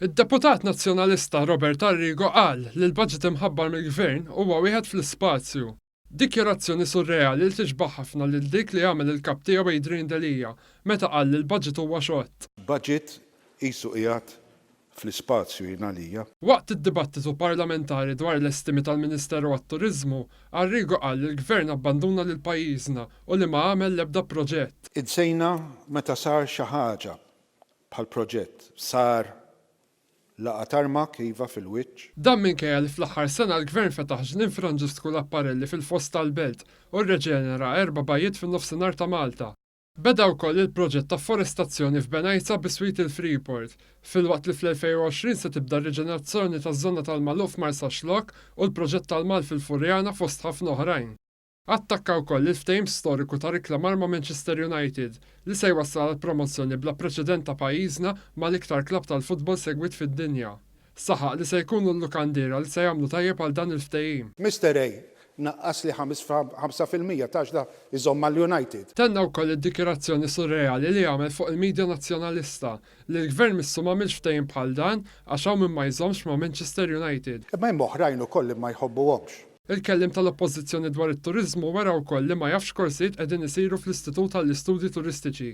Id-Deputat Nazzjonalista Robert Arrigo qal li l-budget imħabbar mill-Gvern huwa wieħed fl-ispazju. Dikjarazzjoni surreali li tixbaħ ħafna lil dik li għamel il-kap tiegħu Adrian Delija meta qal li l-budget huwa xott. Budget qisu qiegħed fl-ispazju jingħalija. Waqt id-dibattitu parlamentari dwar l-estimi tal-Ministeru għat-Turiżmu, Arrigo qal li l-Gvern abbanduna lil pajjiżna u li ma għamel l-ebda proġett. Idsejna meta sar xi ħaġa bħal proġett sar laqa tarmak iva fil-wiċċ. Dan minkejja li fl-aħħar sena l-Gvern fetaħ ġnien Franġisku l-Apparelli fil-fost tal-Belt u rreġenera 4 bajjiet fin-nofsinhar ta' Malta. Beda wkoll il-proġett ta' forestazzjoni f'Benajza biswit il-Freeport, filwaqt li fl-2020 se tibda r-riġenerazzjoni taż-żona tal-Maluf Marsa Xlok u l-proġett tal-Mal fil-Furjana fost ħafna oħrajn. Attakka wkoll il-ftehim storiku ta' riklamar ma' Manchester United li se jwassal għall-promozzjoni bla preċedent ta' pajjiżna mal-iktar klabb tal-futbol segwit fid-dinja. Saħaq li se jkunu l-lukandira li se jagħmlu tajjeb għal dan il-ftehim. Mr. A naqqas li 5% tax da iżomm mal-United. Tenna wkoll id-dikjarazzjoni surreali li għamel fuq il-medja nazzjonalista li l-Gvern missu m'għamilx ftehim bħal dan għax hawn min ma jżommx ma' Manchester United. Imma hemm oħrajn ukoll li ma jħobbuhomx. Il-kellim tal-oppożizzjoni dwar it-turizmu wara wkoll li ma jafx korsijiet qegħdin isiru fl-Istitut tal-Istudji Turistiċi.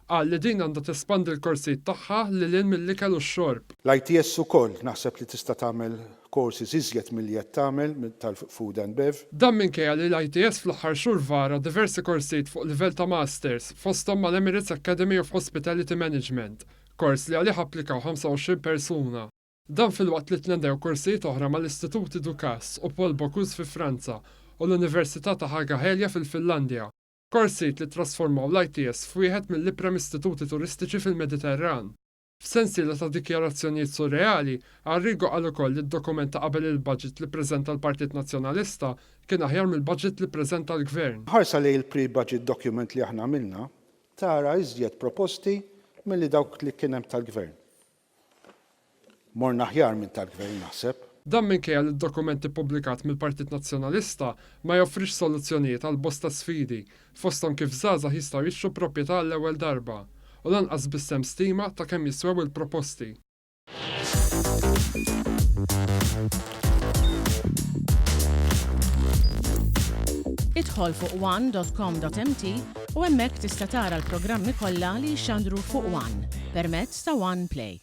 Qal li din għandha tespandi l-korsijiet tagħha lil hinn mill-ikel u x-xorb. L-ITS ukoll naħseb li tista' tagħmel courses iżjed milli qed tagħmel tal-food and bev. Dan minkejja li l-ITS fl-aħħar xhur vara diversi korsijiet fuq livell ta' masters fosthom mal-Emirates Academy of Hospitality Management, kors li għalih applikaw 25 persuna. Dan fil-waqt li tnendew korsijiet oħra mal-Istituti Dukas u Paul Bocuse fi Franza u l-Università ta' Haga Helja fil-Finlandja. Korsijiet li trasformaw l-ITS f'wieħed mill-iprem istituti turistiċi fil-Mediterran. F'sensiela ta' dikjarazzjonijiet surreali, Arrigo qal ukoll li d-dokument ta' qabel il-budget li preżenta l-Partit Nazzjonalista kien aħjar mill-budget li preżenta l-Gvern. Ħarsa li l-pre-budget document li aħna għamilna tara iżjed proposti milli dawk li kien hemm tal-Gvern. Morna aħjar minn tal-Gvern naħseb. Dan minkejja li d-dokumenti ppubblikat mill-Partit Nazzjonalista ma joffrix soluzzjonijiet għal bosta sfidi, fosthom kif żgħażagħ jistgħu jixtru proprjetà l-ewwel darba, u lanqas bissem stima ta' kemm jiswew il-proposti. Idħol fuq one.com.mt u hemmhekk tista' tara l-programmi kollha li jxandru fuq One permezz ta' One Play.